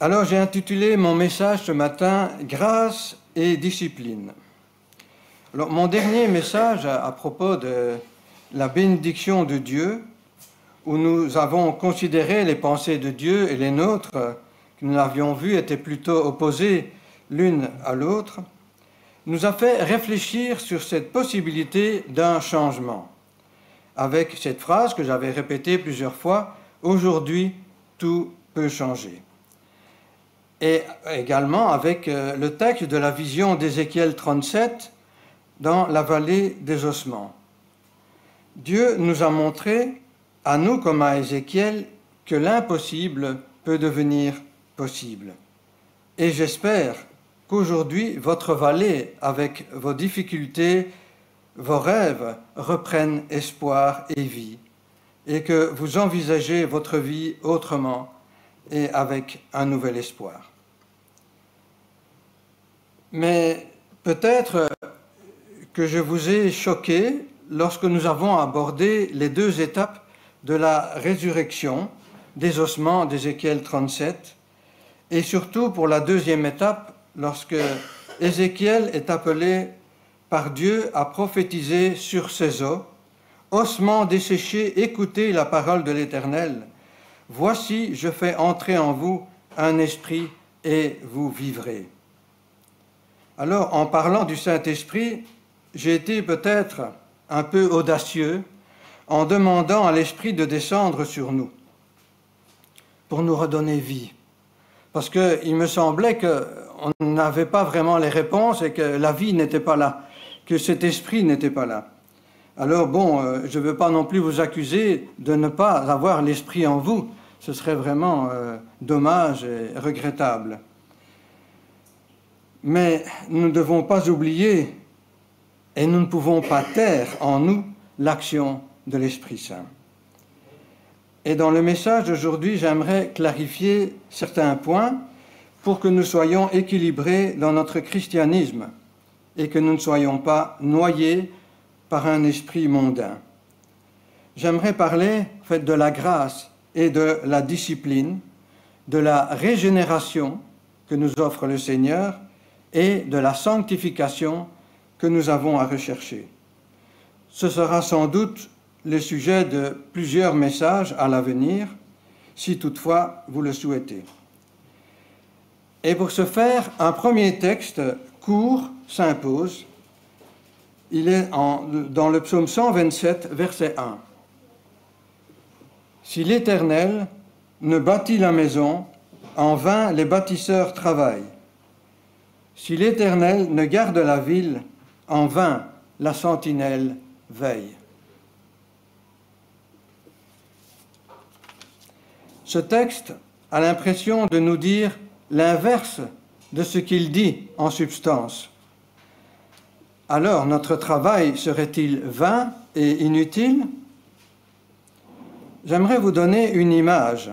Alors j'ai intitulé mon message ce matin « Grâce et discipline ». Alors mon dernier message à propos de la bénédiction de Dieu, où nous avons considéré les pensées de Dieu et les nôtres, que nous l'avions vu, étaient plutôt opposées l'une à l'autre, nous a fait réfléchir sur cette possibilité d'un changement, avec cette phrase que j'avais répétée plusieurs fois, « Aujourd'hui, tout peut changer ». Et également avec le texte de la vision d'Ézéchiel 37 dans la vallée des ossements. Dieu nous a montré, à nous comme à Ézéchiel, que l'impossible peut devenir possible. Et j'espère qu'aujourd'hui, votre vallée, avec vos difficultés, vos rêves, reprennent espoir et vie, et que vous envisagez votre vie autrement et avec un nouvel espoir. Mais peut-être que je vous ai choqué lorsque nous avons abordé les deux étapes de la résurrection des ossements d'Ézéchiel 37, et surtout pour la deuxième étape, lorsque Ézéchiel est appelé par Dieu à prophétiser sur ces os, « Ossements desséchés, écoutez la parole de l'Éternel. Voici, je fais entrer en vous un esprit et vous vivrez. » Alors, en parlant du Saint-Esprit, j'ai été peut-être un peu audacieux en demandant à l'Esprit de descendre sur nous pour nous redonner vie. Parce qu'il me semblait qu'on n'avait pas vraiment les réponses et que la vie n'était pas là, que cet esprit n'était pas là. Alors bon, je ne veux pas non plus vous accuser de ne pas avoir l'esprit en vous. Ce serait vraiment dommage et regrettable. Mais nous ne devons pas oublier et nous ne pouvons pas taire en nous l'action de l'Esprit Saint. Et dans le message d'aujourd'hui, j'aimerais clarifier certains points pour que nous soyons équilibrés dans notre christianisme et que nous ne soyons pas noyés par un esprit mondain. J'aimerais parler en fait, de la grâce et de la discipline, de la régénération que nous offre le Seigneur et de la sanctification que nous avons à rechercher. Ce sera sans doute le sujet de plusieurs messages à l'avenir, si toutefois vous le souhaitez. Et pour ce faire, un premier texte court s'impose. Il est dans le psaume 127, verset 1. « Si l'Éternel ne bâtit la maison, en vain les bâtisseurs travaillent. Si l'Éternel ne garde la ville, en vain la sentinelle veille. » Ce texte a l'impression de nous dire l'inverse de ce qu'il dit en substance. Alors, notre travail serait-il vain et inutile? J'aimerais vous donner une image,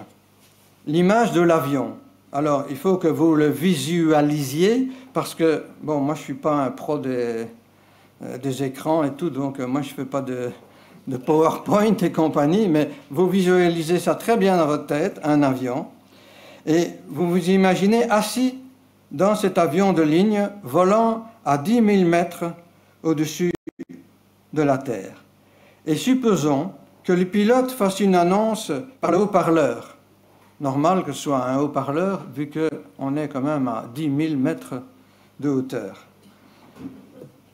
l'image de l'avion. Alors, il faut que vous le visualisiez, parce que, bon, moi, je ne suis pas un pro des écrans et tout, donc moi, je ne fais pas de PowerPoint et compagnie, mais vous visualisez ça très bien dans votre tête, un avion, et vous vous imaginez assis dans cet avion de ligne, volant à 10 000 mètres au-dessus de la Terre. Et supposons que le pilote fasse une annonce par le haut-parleur. Normal que ce soit un haut-parleur, vu qu'on est quand même à 10 000 mètres de hauteur.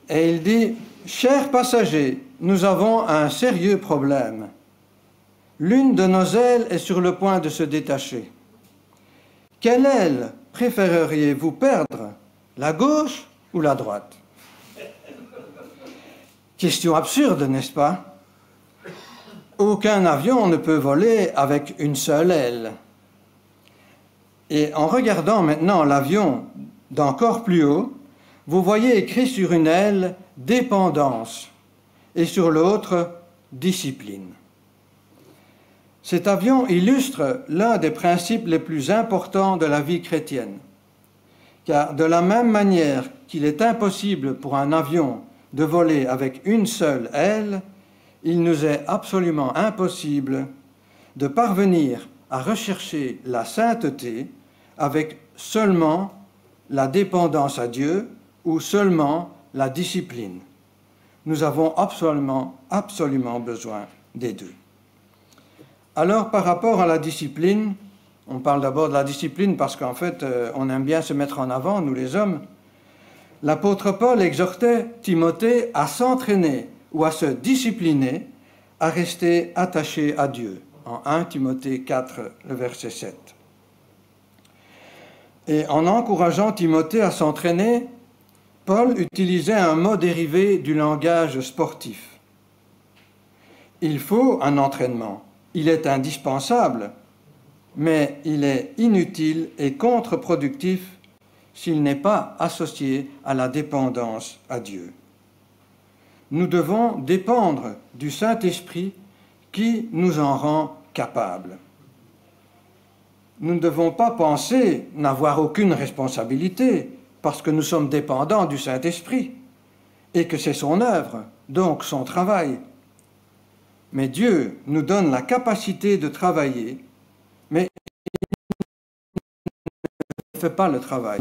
Et il dit « Chers passagers, nous avons un sérieux problème. L'une de nos ailes est sur le point de se détacher. Quelle aile préféreriez-vous perdre, la gauche ou la droite ?» Question absurde, n'est-ce pas? Aucun avion ne peut voler avec une seule aile. Et en regardant maintenant l'avion d'encore plus haut, vous voyez écrit sur une aile « dépendance » et sur l'autre « discipline ». Cet avion illustre l'un des principes les plus importants de la vie chrétienne, car de la même manière qu'il est impossible pour un avion de voler avec une seule aile, il nous est absolument impossible de parvenir à rechercher la sainteté, avec seulement la dépendance à Dieu ou seulement la discipline. Nous avons absolument besoin des deux. Alors, par rapport à la discipline, on parle d'abord de la discipline parce qu'en fait, on aime bien se mettre en avant, nous les hommes. L'apôtre Paul exhortait Timothée à s'entraîner ou à se discipliner, à rester attaché à Dieu, en 1 Timothée 4, le verset 7. Et en encourageant Timothée à s'entraîner, Paul utilisait un mot dérivé du langage sportif. Il faut un entraînement, il est indispensable, mais il est inutile et contre-productif s'il n'est pas associé à la dépendance à Dieu. Nous devons dépendre du Saint-Esprit qui nous en rend capables. Nous ne devons pas penser n'avoir aucune responsabilité parce que nous sommes dépendants du Saint-Esprit et que c'est son œuvre, donc son travail. Mais Dieu nous donne la capacité de travailler, mais il ne fait pas le travail.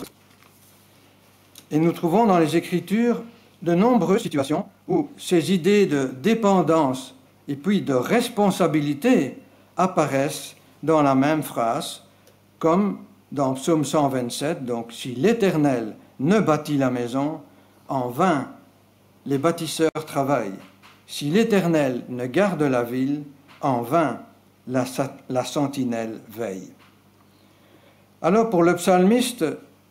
Et nous trouvons dans les Écritures de nombreuses situations où ces idées de dépendance et puis de responsabilité apparaissent dans la même phrase, comme dans Psaume 127, donc « Si l'Éternel ne bâtit la maison, en vain les bâtisseurs travaillent. Si l'Éternel ne garde la ville, en vain la sentinelle veille. » Alors pour le psalmiste,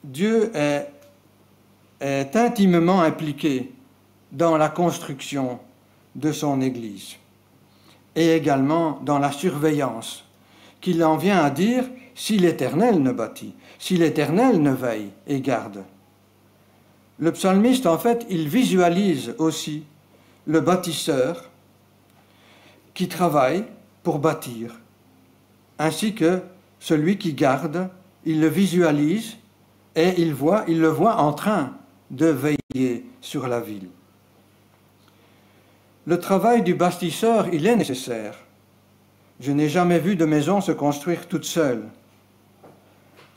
Dieu est intimement impliqué dans la construction de son Église et également dans la surveillance, qu'il en vient à dire « si l'Éternel ne bâtit, si l'Éternel ne veille et garde ». Le psalmiste, en fait, il visualise aussi le bâtisseur qui travaille pour bâtir, ainsi que celui qui garde, il le visualise et il le voit en train de veiller sur la ville. Le travail du bâtisseur, il est nécessaire. Je n'ai jamais vu de maison se construire toute seule.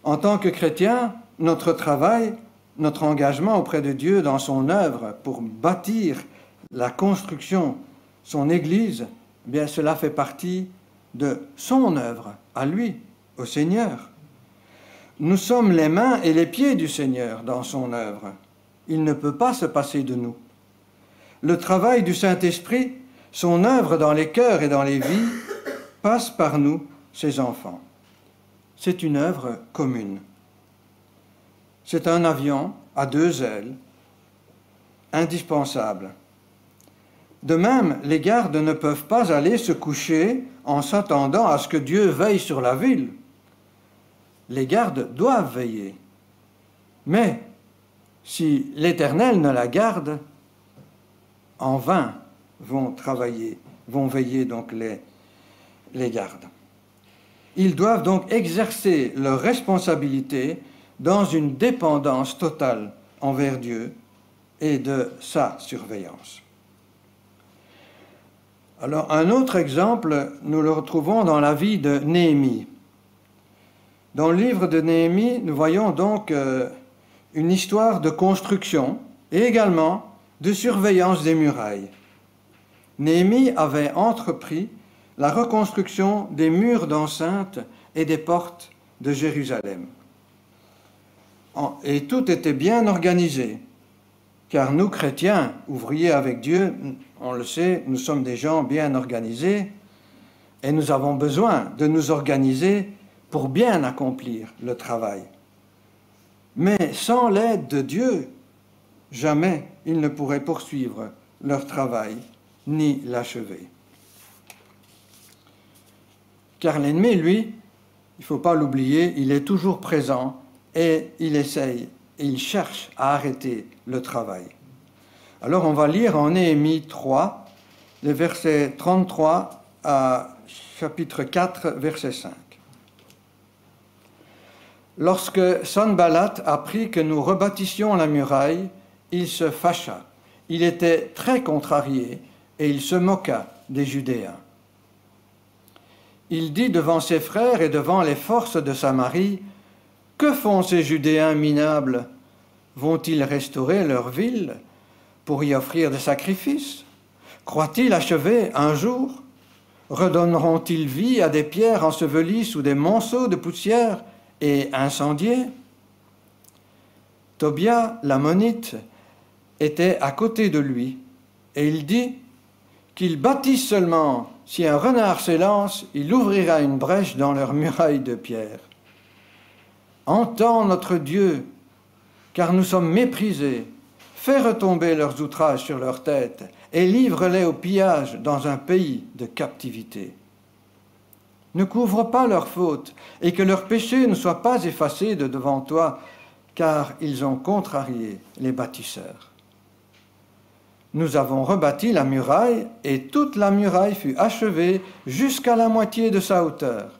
En tant que chrétien, notre travail, notre engagement auprès de Dieu dans son œuvre pour bâtir la construction, son Église, eh bien cela fait partie de son œuvre, à lui, au Seigneur. Nous sommes les mains et les pieds du Seigneur dans son œuvre. Il ne peut pas se passer de nous. Le travail du Saint-Esprit, son œuvre dans les cœurs et dans les vies, passe par nous, ses enfants. C'est une œuvre commune. C'est un avion à deux ailes, indispensable. De même, les gardes ne peuvent pas aller se coucher en s'attendant à ce que Dieu veille sur la ville. Les gardes doivent veiller. Mais si l'Éternel ne la garde, en vain vont veiller donc les gardes. Ils doivent donc exercer leur responsabilité dans une dépendance totale envers Dieu et de sa surveillance. Alors, un autre exemple, nous le retrouvons dans la vie de Néhémie. Dans le livre de Néhémie, nous voyons donc une histoire de construction et également de surveillance des murailles. Néhémie avait entrepris la reconstruction des murs d'enceinte et des portes de Jérusalem. Et tout était bien organisé, car nous, chrétiens, ouvriers avec Dieu, on le sait, nous sommes des gens bien organisés et nous avons besoin de nous organiser pour bien accomplir le travail. Mais sans l'aide de Dieu, jamais ils ne pourraient poursuivre leur travail ni l'achever. Car l'ennemi, lui, il ne faut pas l'oublier, il est toujours présent et il essaye, et il cherche à arrêter le travail. Alors on va lire en Néhémie 3, les versets 33 à chapitre 4, verset 5. Lorsque Sanballat apprit que nous rebâtissions la muraille, il se fâcha. Il était très contrarié et il se moqua des Judéens. Il dit devant ses frères et devant les forces de Samarie Que font ces Judéens minables? Vont-ils restaurer leur ville pour y offrir des sacrifices? Croient-ils achever un jour? Redonneront-ils vie à des pierres ensevelies sous des monceaux de poussière et incendiées? Tobia, l'ammonite, était à côté de lui, et il dit qu'il bâtisse seulement, si un renard s'élance, il ouvrira une brèche dans leurs murailles de pierre. Entends notre Dieu, car nous sommes méprisés. Fais retomber leurs outrages sur leur tête et livre-les au pillage dans un pays de captivité. Ne couvre pas leurs fautes et que leurs péchés ne soient pas effacés de devant toi, car ils ont contrarié les bâtisseurs. Nous avons rebâti la muraille et toute la muraille fut achevée jusqu'à la moitié de sa hauteur.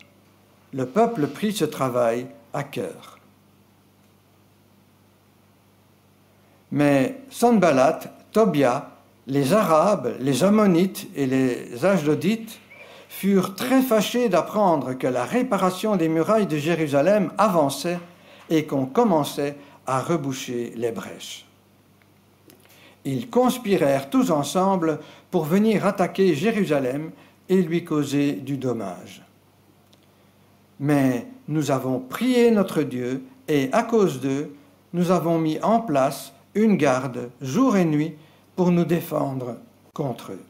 Le peuple prit ce travail à cœur. Mais Sanballat, Tobia, les Arabes, les Ammonites et les Ashdodites furent très fâchés d'apprendre que la réparation des murailles de Jérusalem avançait et qu'on commençait à reboucher les brèches. Ils conspirèrent tous ensemble pour venir attaquer Jérusalem et lui causer du dommage. Mais nous avons prié notre Dieu et à cause d'eux, nous avons mis en place une garde jour et nuit pour nous défendre contre eux.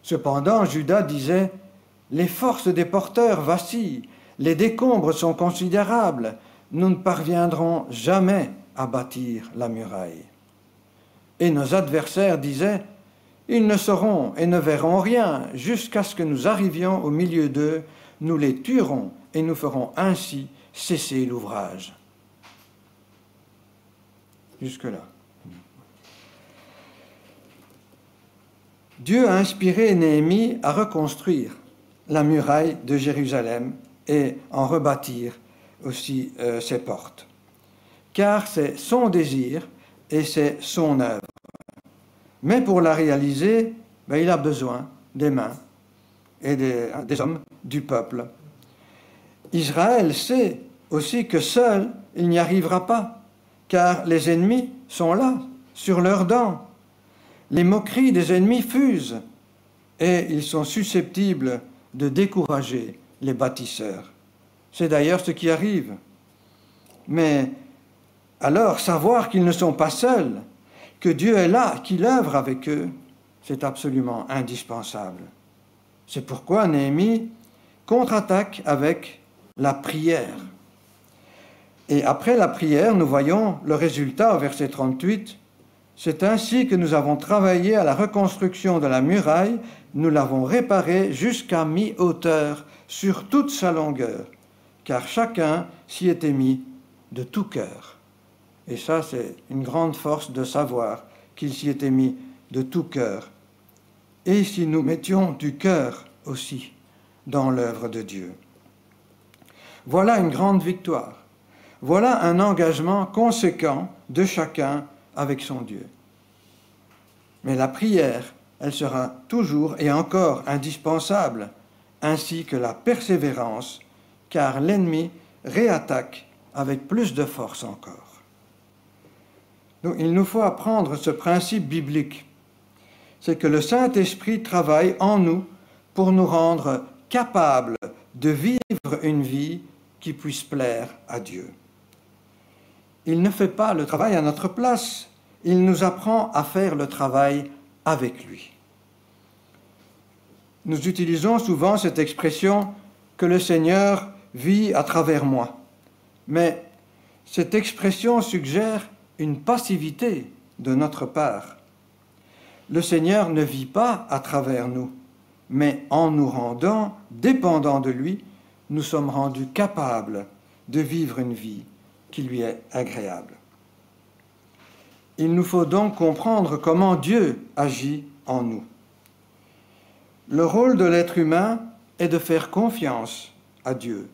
Cependant, Juda disait « Les forces des porteurs vacillent, les décombres sont considérables, nous ne parviendrons jamais à bâtir la muraille. » Et nos adversaires disaient « Ils ne sauront et ne verront rien, jusqu'à ce que nous arrivions au milieu d'eux, nous les tuerons et nous ferons ainsi cesser l'ouvrage. » Jusque-là. Dieu a inspiré Néhémie à reconstruire la muraille de Jérusalem et en rebâtir aussi ses portes. Car c'est son désir et c'est son œuvre. Mais pour la réaliser, il a besoin des mains et des hommes du peuple. Israël sait aussi que seul il n'y arrivera pas, car les ennemis sont là, sur leurs dents. Les moqueries des ennemis fusent et ils sont susceptibles de décourager les bâtisseurs. C'est d'ailleurs ce qui arrive. Mais alors, savoir qu'ils ne sont pas seuls, que Dieu est là, qu'il œuvre avec eux, c'est absolument indispensable. C'est pourquoi Néhémie contre-attaque avec la prière. Et après la prière, nous voyons le résultat au verset 38. C'est ainsi que nous avons travaillé à la reconstruction de la muraille, nous l'avons réparée jusqu'à mi-hauteur sur toute sa longueur, car chacun s'y était mis de tout cœur. Et ça, c'est une grande force de savoir qu'il s'y était mis de tout cœur. Et si nous mettions du cœur aussi dans l'œuvre de Dieu. Voilà une grande victoire. Voilà un engagement conséquent de chacun avec son Dieu. Mais la prière, elle sera toujours et encore indispensable, ainsi que la persévérance, car l'ennemi réattaque avec plus de force encore. Donc, il nous faut apprendre ce principe biblique, c'est que le Saint-Esprit travaille en nous pour nous rendre capables de vivre une vie qui puisse plaire à Dieu. Il ne fait pas le travail à notre place, il nous apprend à faire le travail avec lui. Nous utilisons souvent cette expression que le Seigneur vit à travers moi. Mais cette expression suggère une passivité de notre part. Le Seigneur ne vit pas à travers nous, mais en nous rendant dépendants de lui, nous sommes rendus capables de vivre une vie qui lui est agréable. Il nous faut donc comprendre comment Dieu agit en nous. Le rôle de l'être humain est de faire confiance à Dieu,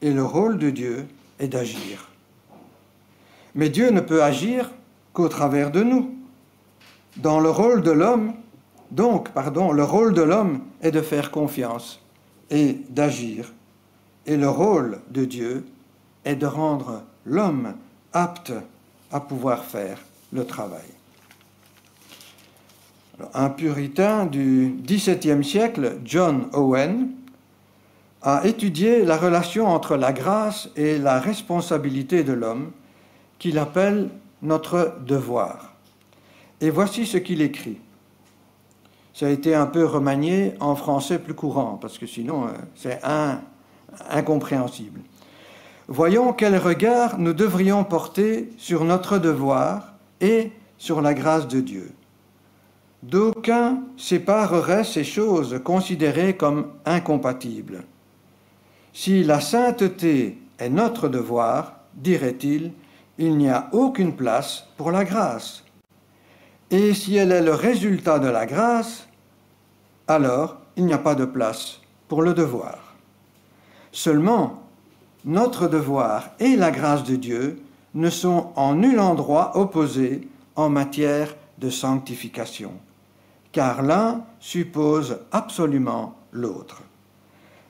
et le rôle de Dieu est d'agir. Mais Dieu ne peut agir qu'au travers de nous. Dans le rôle de l'homme, le rôle de l'homme est de faire confiance et d'agir, et le rôle de Dieu est de rendre l'homme apte à pouvoir faire le travail. Alors, un puritain du XVIIe siècle, John Owen, a étudié la relation entre la grâce et la responsabilité de l'homme, qu'il appelle notre devoir. Et voici ce qu'il écrit. Ça a été un peu remanié en français plus courant, parce que sinon c'est incompréhensible. Voyons quel regard nous devrions porter sur notre devoir et sur la grâce de Dieu. D'aucuns sépareraient ces choses considérées comme incompatibles. Si la sainteté est notre devoir, dirait-il, il n'y a aucune place pour la grâce. Et si elle est le résultat de la grâce, alors il n'y a pas de place pour le devoir. Seulement, notre devoir et la grâce de Dieu ne sont en nul endroit opposés en matière de sanctification, car l'un suppose absolument l'autre.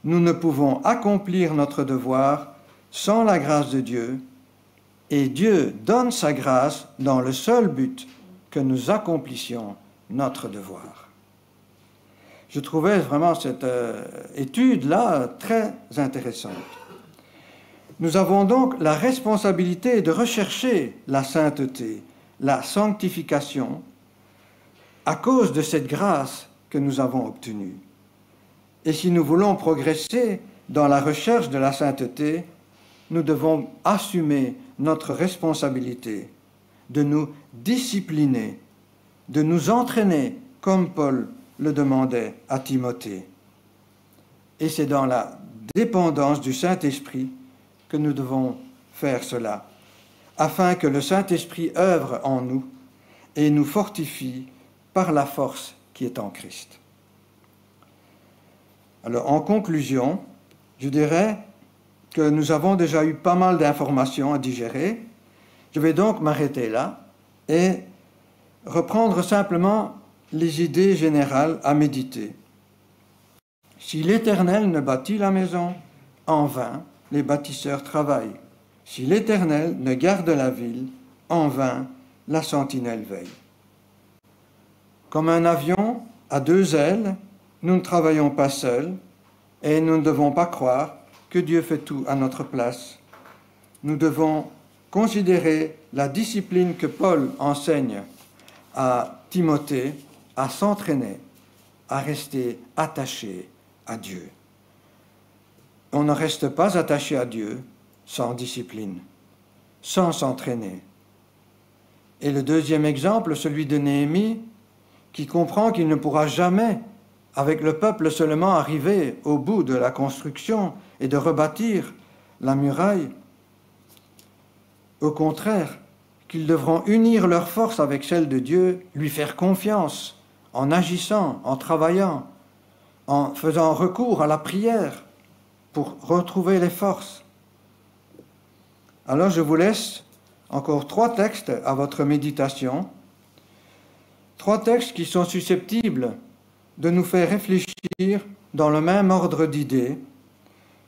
Nous ne pouvons accomplir notre devoir sans la grâce de Dieu, et Dieu donne sa grâce dans le seul but que nous accomplissions notre devoir. Je trouvais vraiment cette étude-là très intéressante. Nous avons donc la responsabilité de rechercher la sainteté, la sanctification, à cause de cette grâce que nous avons obtenue. Et si nous voulons progresser dans la recherche de la sainteté, nous devons assumer notre responsabilité de nous discipliner, de nous entraîner, comme Paul le demandait à Timothée. Et c'est dans la dépendance du Saint-Esprit que nous devons faire cela, afin que le Saint-Esprit œuvre en nous et nous fortifie par la force qui est en Christ. Alors, en conclusion, je dirais que nous avons déjà eu pas mal d'informations à digérer. Je vais donc m'arrêter là et reprendre simplement les idées générales à méditer. Si l'Éternel ne bâtit la maison, en vain les bâtisseurs travaillent. Si l'Éternel ne garde la ville, en vain la sentinelle veille. Comme un avion à deux ailes, nous ne travaillons pas seuls et nous ne devons pas croire que Dieu fait tout à notre place. Nous devons considérer la discipline que Paul enseigne à Timothée, à s'entraîner, à rester attaché à Dieu. On ne reste pas attaché à Dieu sans discipline, sans s'entraîner. Et le deuxième exemple, celui de Néhémie, qui comprend qu'il ne pourra jamais, avec le peuple seulement, arriver au bout de la construction et de rebâtir la muraille. Au contraire, qu'ils devront unir leurs forces avec celles de Dieu, lui faire confiance en agissant, en travaillant, en faisant recours à la prière pour retrouver les forces. Alors je vous laisse encore 3 textes à votre méditation, 3 textes qui sont susceptibles de nous faire réfléchir dans le même ordre d'idées.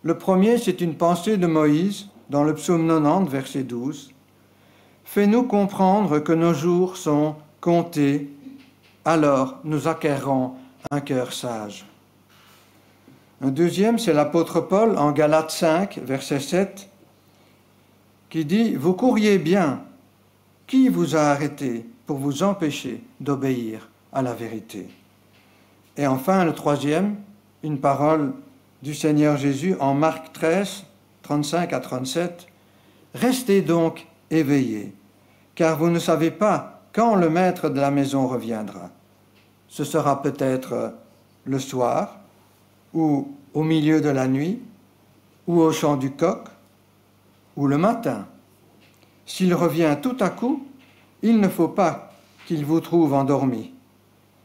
Le premier, c'est une pensée de Moïse dans le psaume 90, verset 12. « Fais-nous comprendre que nos jours sont comptés, alors nous acquerrons un cœur sage. » Un deuxième, c'est l'apôtre Paul en Galates 5, verset 7, qui dit « Vous couriez bien, qui vous a arrêté pour vous empêcher d'obéir à la vérité ?» Et enfin, le troisième, une parole du Seigneur Jésus en Marc 13, 35 à 37. « Restez donc éveillés, car vous ne savez pas quand le maître de la maison reviendra. Ce sera peut-être le soir, ou au milieu de la nuit, ou au chant du coq, ou le matin. S'il revient tout à coup, il ne faut pas qu'il vous trouve endormis.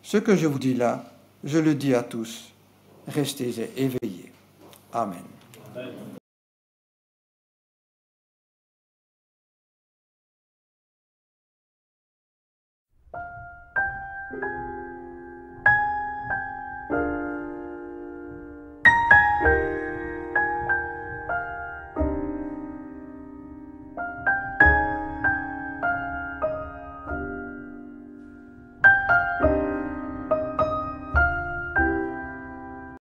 Ce que je vous dis là, je le dis à tous, restez éveillés. Amen. Amen.